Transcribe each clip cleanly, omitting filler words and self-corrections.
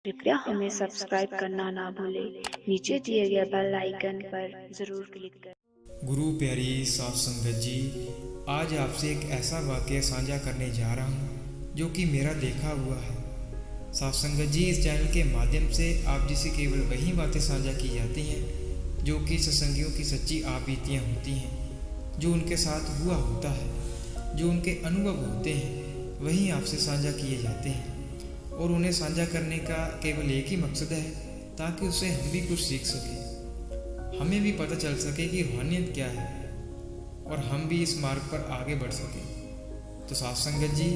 कृपया हमें सब्सक्राइब करना ना भूलें। नीचे दिए गए बेल आइकन पर ज़रूर क्लिक करें। गुरु प्यारी साथ संगत जी, आज आपसे एक ऐसा वाक़या साझा करने जा रहा हूँ जो कि मेरा देखा हुआ है। साथ संगत जी, इस चैनल के माध्यम से आप जिसे केवल वही बातें साझा की जाती हैं जो कि सत्संगियों की सच्ची आपबीतियाँ होती हैं, जो उनके साथ हुआ होता है, जो उनके अनुभव होते हैं, वही आपसे साझा किए जाते हैं। और उन्हें साझा करने का केवल एक ही मकसद है, ताकि उससे हम भी कुछ सीख सकें, हमें भी पता चल सके कि रूहानियत क्या है और हम भी इस मार्ग पर आगे बढ़ सकें। तो साथ संगत जी,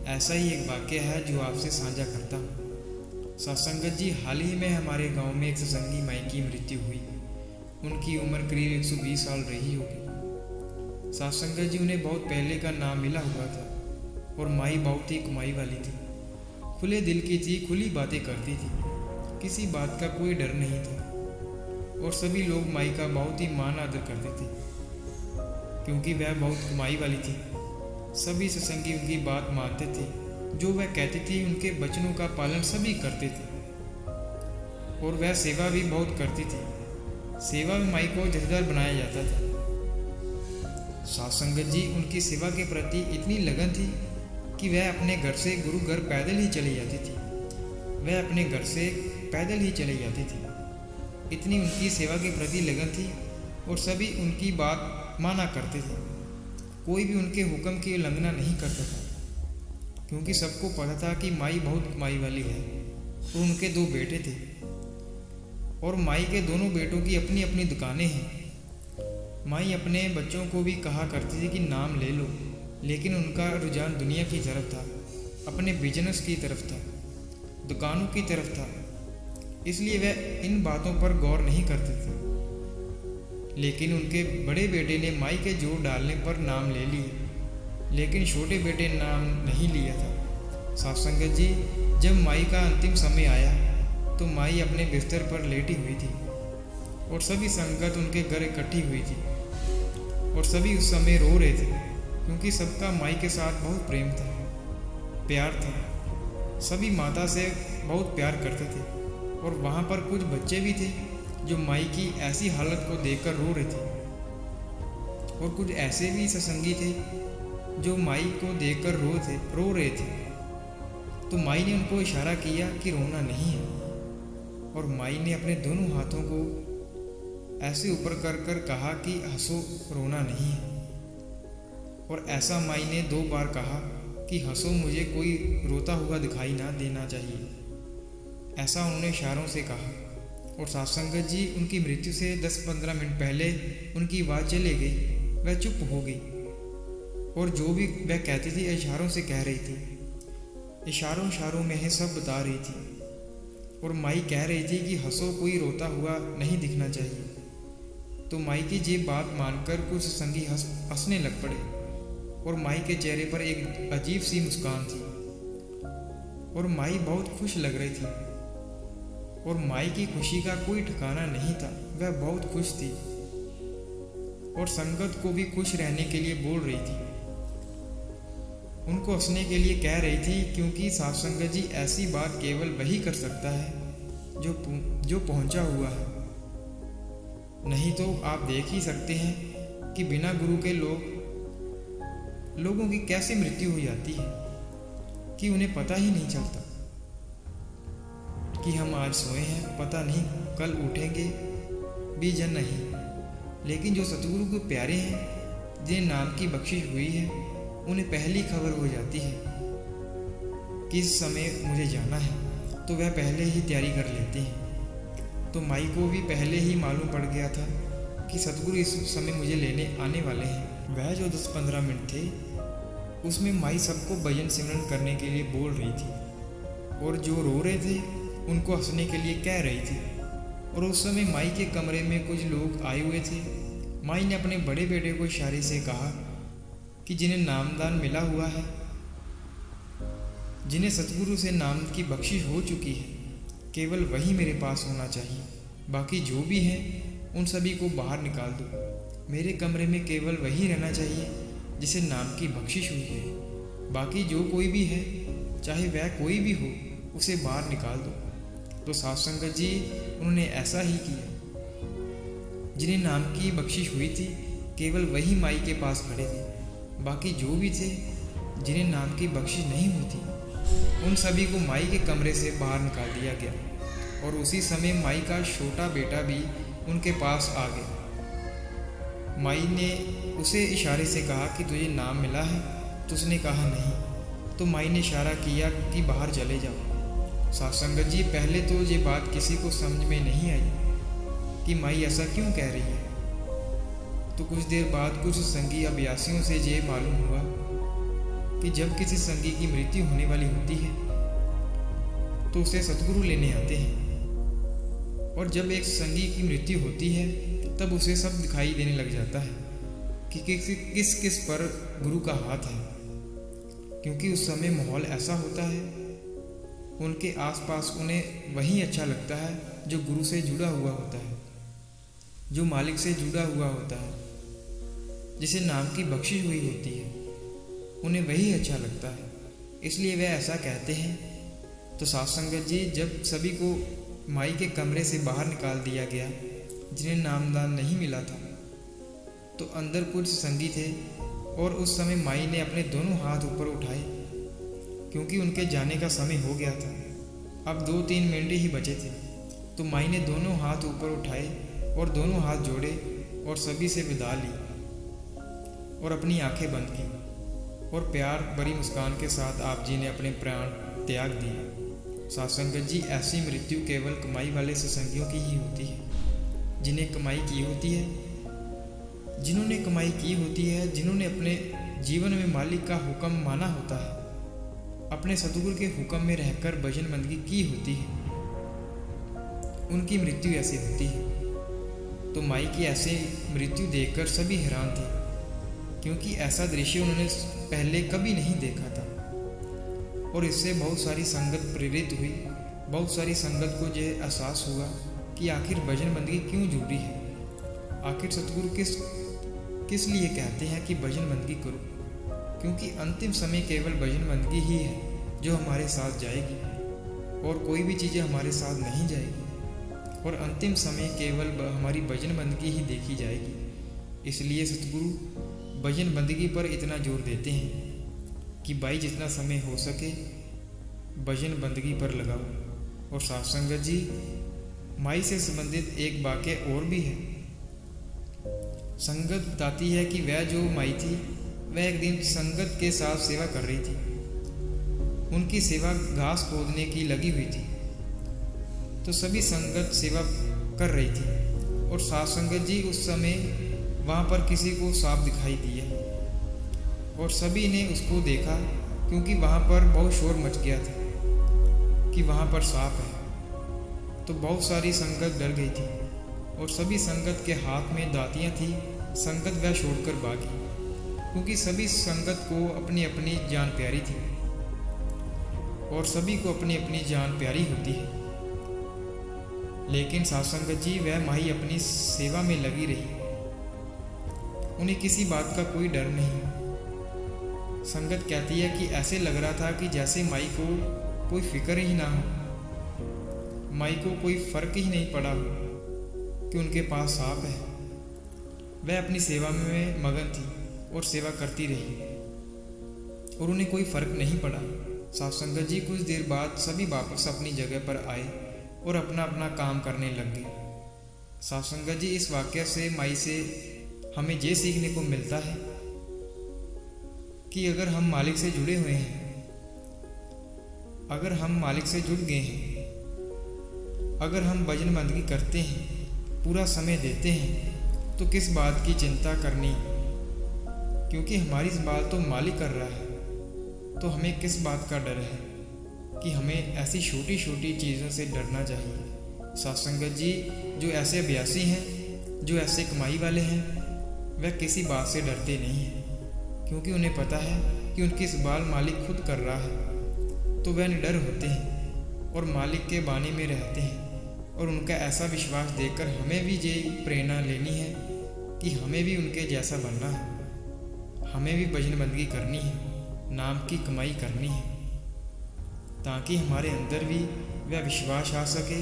ऐसा ही एक वाक़या है जो आपसे साझा करता हूँ। साथ संगत जी, हाल ही में हमारे गांव में एक सत्संगी माई की मृत्यु हुई। उनकी उम्र करीब 120 साल रही होगी। साथ संगत जी, उन्हें बहुत पहले का नाम मिला हुआ था और माई बहुत ही कमाई वाली थी, खुले दिल की थी, खुली बातें करती थी, किसी बात का कोई डर नहीं था और सभी लोग माई का बहुत ही मान आदर करते थे क्योंकि वह बहुत कमाई वाली थी। सभी सत्संगी उनकी बात मानते थे, जो वह कहती थी उनके वचनों का पालन सभी करते थे और वह सेवा भी बहुत करती थी। सेवा में माई को जथेदार बनाया जाता था। साथ संगत जी, उनकी सेवा के प्रति इतनी लगन थी कि वह अपने घर से गुरु घर पैदल ही चली जाती थी। वह अपने घर से पैदल ही चली जाती थी, इतनी उनकी सेवा के प्रति लगन थी और सभी उनकी बात माना करते थे। कोई भी उनके हुक्म की उल्लंघना नहीं करता था क्योंकि सबको पता था कि माई बहुत कमाई वाली है। और उनके 2 बेटे थे और माई के दोनों बेटों की अपनी अपनी दुकानें हैं। माई अपने बच्चों को भी कहा करती थी कि नाम ले लो, लेकिन उनका रुझान दुनिया की तरफ था, अपने बिजनेस की तरफ था, दुकानों की तरफ था, इसलिए वह इन बातों पर गौर नहीं करते थे। लेकिन उनके बड़े बेटे ने माई के जोर डालने पर नाम ले लिए, लेकिन छोटे बेटे ने नाम नहीं लिया था। साथ संगत जी, जब माई का अंतिम समय आया तो माई अपने बिस्तर पर लेटी हुई थी और सभी संगत उनके घर इकट्ठी हुई थी और सभी उस समय रो रहे थे क्योंकि सबका माई के साथ बहुत प्रेम था, प्यार था। सभी माता से बहुत प्यार करते थे और वहाँ पर कुछ बच्चे भी थे जो माई की ऐसी हालत को देखकर रो रहे थे और कुछ ऐसे भी सत्संगी थे जो माई को देखकर रो रहे थे। तो माई ने उनको इशारा किया कि रोना नहीं है और माई ने अपने दोनों हाथों को ऐसे ऊपर कर कर कहा कि हंसो, रोना नहीं है। और ऐसा माई ने 2 बार कहा कि हंसो, मुझे कोई रोता हुआ दिखाई ना देना चाहिए। ऐसा उन्होंने इशारों से कहा। और साथ संगत जी, उनकी मृत्यु से 10-15 मिनट पहले उनकी आवाज़ चले गई, वह चुप हो गई और जो भी वह कहती थी इशारों से कह रही थी, इशारों में ही सब बता रही थी। और माई कह रही थी कि हंसो, कोई रोता हुआ नहीं दिखना चाहिए। तो माई की ये बात मानकर कुछ संगी हंसने लग पड़े और माई के चेहरे पर एक अजीब सी मुस्कान थी और माई बहुत खुश लग रही थी और माई की खुशी का कोई ठिकाना नहीं था, वह बहुत खुश थी और संगत को भी खुश रहने के लिए बोल रही थी, उनको हंसने के लिए कह रही थी, क्योंकि साथ संगत जी, ऐसी बात केवल वही कर सकता है जो पहुंचा हुआ है। नहीं तो आप देख ही सकते हैं कि बिना गुरु के लोगों की कैसे मृत्यु हो जाती है कि उन्हें पता ही नहीं चलता कि हम आज सोए हैं, पता नहीं कल उठेंगे भी या नहीं। लेकिन जो सतगुरु के प्यारे हैं, जिन्हें नाम की बख्शिश हुई है, उन्हें पहली खबर हो जाती है कि इस समय मुझे जाना है, तो वह पहले ही तैयारी कर लेते हैं। तो माई को भी पहले ही मालूम पड़ गया था कि सतगुरु इस समय मुझे लेने आने वाले हैं। वह जो 10-15 मिनट थे, उसमें माई सबको भजन सिमरन करने के लिए बोल रही थी और जो रो रहे थे उनको हंसने के लिए कह रही थी। और उस समय माई के कमरे में कुछ लोग आए हुए थे। माई ने अपने बड़े बेटे को इशारे से कहा कि जिन्हें नामदान मिला हुआ है, जिन्हें सतगुरु से नाम की बख्शिश हो चुकी है, केवल वही मेरे पास होना चाहिए। बाकी जो भी हैं उन सभी को बाहर निकाल दो। मेरे कमरे में केवल वही रहना चाहिए जिसे नाम की बख्शिश हुई है। बाकी जो कोई भी है, चाहे वह कोई भी हो, उसे बाहर निकाल दो। तो साध संगत जी उन्होंने ऐसा ही किया। जिन्हें नाम की बख्शिश हुई थी केवल वही माई के पास खड़े थे। बाकी जो भी थे जिन्हें नाम की बख्शिश नहीं हुई थी उन सभी को माई के कमरे से बाहर निकाल दिया गया और उसी समय माई का छोटा बेटा भी उनके पास आ गया। माई ने उसे इशारे से कहा कि तुझे नाम मिला है, तो उसने कहा नहीं। तो माई ने इशारा किया कि बाहर चले जाओ। साध संगत जी पहले तो ये बात किसी को समझ में नहीं आई कि माई ऐसा क्यों कह रही है। तो कुछ देर बाद कुछ संगी अभ्यासियों से ये मालूम हुआ कि जब किसी संगी की मृत्यु होने वाली होती है तो उसे सतगुरु लेने आते हैं, और जब एक संगी की मृत्यु होती है तब उसे सब दिखाई देने लग जाता है कि किस किस पर गुरु का हाथ है, क्योंकि उस समय माहौल ऐसा होता है उनके आसपास उन्हें वही अच्छा लगता है जो गुरु से जुड़ा हुआ होता है, जो मालिक से जुड़ा हुआ होता है, जिसे नाम की बख्शिश हुई होती है, उन्हें वही अच्छा लगता है, इसलिए वे ऐसा कहते हैं। तो साध संगत जी जब सभी को माई के कमरे से बाहर निकाल दिया गया जिन्हें नामदान नहीं मिला था, तो अंदर कुछ संगी थे और उस समय माई ने अपने दोनों हाथ ऊपर उठाए, क्योंकि उनके जाने का समय हो गया था। अब 2-3 मिनट ही बचे थे। तो माई ने दोनों हाथ ऊपर उठाए और दोनों हाथ जोड़े और सभी से विदा ली और अपनी आंखें बंद की और प्यार भरी मुस्कान के साथ आप जी ने अपने प्राण त्याग दिए। साध संगत जी ऐसी मृत्यु केवल कमाई वाले सत्संगियों की ही होती है, जिन्हें कमाई की होती है, जिन्होंने कमाई की होती है, जिन्होंने अपने जीवन में मालिक का हुक्म माना होता है, अपने सतगुरु के हुक्म में रहकर भजन बंदगी की होती है, उनकी मृत्यु ऐसी होती है। तो माई की ऐसे मृत्यु देखकर सभी हैरान थे, क्योंकि ऐसा दृश्य उन्होंने पहले कभी नहीं देखा था। और इससे बहुत सारी संगत प्रेरित हुई, बहुत सारी संगत को यह एहसास हुआ कि आखिर भजन बंदगी क्यों जरूरी है, आखिर सतगुरु किस लिए कहते हैं कि भजन बंदगी करो, क्योंकि अंतिम समय केवल भजन बंदगी ही है जो हमारे साथ जाएगी और कोई भी चीज़ें हमारे साथ नहीं जाएगी, और अंतिम समय केवल हमारी भजन बंदगी ही देखी जाएगी। इसलिए सतगुरु भजन बंदगी पर इतना जोर देते हैं कि भाई जितना समय हो सके भजन बंदगी पर लगाओ। और साध संगत जी माई से संबंधित एक वाक्य और भी है। संगत बताती है कि वह जो माई थी वह एक दिन संगत के साथ सेवा कर रही थी। उनकी सेवा घास खोदने की लगी हुई थी, तो सभी संगत सेवा कर रही थी और साध संगत जी उस समय वहाँ पर किसी को सांप दिखाई दिया और सभी ने उसको देखा, क्योंकि वहाँ पर बहुत शोर मच गया था कि वहाँ पर सांप है। तो बहुत सारी संगत डर गई थी और सभी संगत के हाथ में दातियाँ थी। संगत वह छोड़कर भागी, क्योंकि सभी संगत को अपनी अपनी जान प्यारी थी और सभी को अपनी अपनी जान प्यारी होती है। लेकिन साध संगत जी वह माई अपनी सेवा में लगी रही, उन्हें किसी बात का कोई डर नहीं। संगत कहती है कि ऐसे लग रहा था कि जैसे माई को कोई फिक्र ही ना हो, माई को कोई फर्क ही नहीं पड़ा कि उनके पास सांप है। वह अपनी सेवा में मगन थी और सेवा करती रही और उन्हें कोई फर्क नहीं पड़ा। साध संगत जी कुछ देर बाद सभी वापस अपनी जगह पर आए और अपना अपना काम करने लग गए। साध संगत जी इस वाक्य से माई से हमें ये सीखने को मिलता है कि अगर हम मालिक से जुड़े हुए हैं, अगर हम मालिक से जुड़ गए हैं, अगर हम भजन बंदगी करते हैं, पूरा समय देते हैं, तो किस बात की चिंता करनी, क्योंकि हमारी संभाल तो मालिक कर रहा है। तो हमें किस बात का डर है कि हमें ऐसी छोटी छोटी चीज़ों से डरना चाहिए। साध संगत जी जो ऐसे अभ्यासी हैं, जो ऐसे कमाई वाले हैं, वह किसी बात से डरते नहीं हैं, क्योंकि उन्हें पता है कि उनकी संभाल मालिक खुद कर रहा है। तो वह निडर होते हैं और मालिक के बानी में रहते हैं। और उनका ऐसा विश्वास देखकर हमें भी ये प्रेरणा लेनी है कि हमें भी उनके जैसा बनना है, हमें भी भजन बंदगी करनी है, नाम की कमाई करनी है, ताकि हमारे अंदर भी वह विश्वास आ सके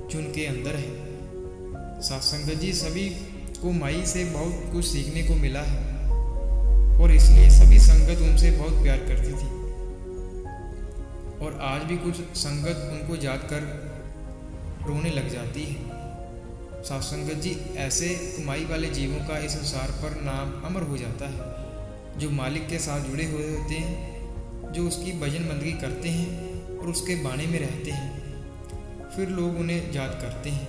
जो उनके अंदर है। साथ संगत जी, सभी को माई से बहुत कुछ सीखने को मिला है और इसलिए सभी संगत उनसे बहुत प्यार करती थी और आज भी कुछ संगत उनको याद कर रोने लग जाती है। साथ संगत जी, ऐसे माई वाले जीवों का इस संसार पर नाम अमर हो जाता है, जो मालिक के साथ जुड़े हुए होते हैं, जो उसकी भजन बंदगी करते हैं और उसके बाणे में रहते हैं। फिर लोग उन्हें याद करते हैं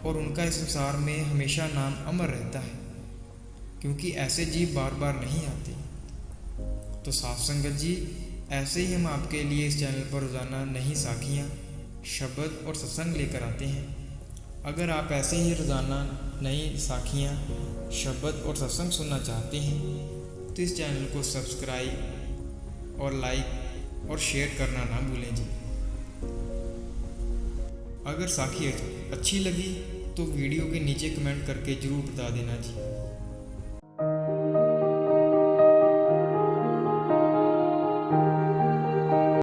और उनका इस संसार में हमेशा नाम अमर रहता है, क्योंकि ऐसे जीव बार बार नहीं आते। तो साथ संगत जी, ऐसे ही हम आपके लिए इस चैनल पर रोज़ाना नई साखियाँ, शब्द और सत्संग लेकर आते हैं। अगर आप ऐसे ही रोज़ाना नई साखियाँ, शब्द और सत्संग सुनना चाहते हैं तो इस चैनल को सब्सक्राइब और लाइक और शेयर करना ना भूलें जी। अगर साखी अच्छी लगी तो वीडियो के नीचे कमेंट करके ज़रूर बता देना जी।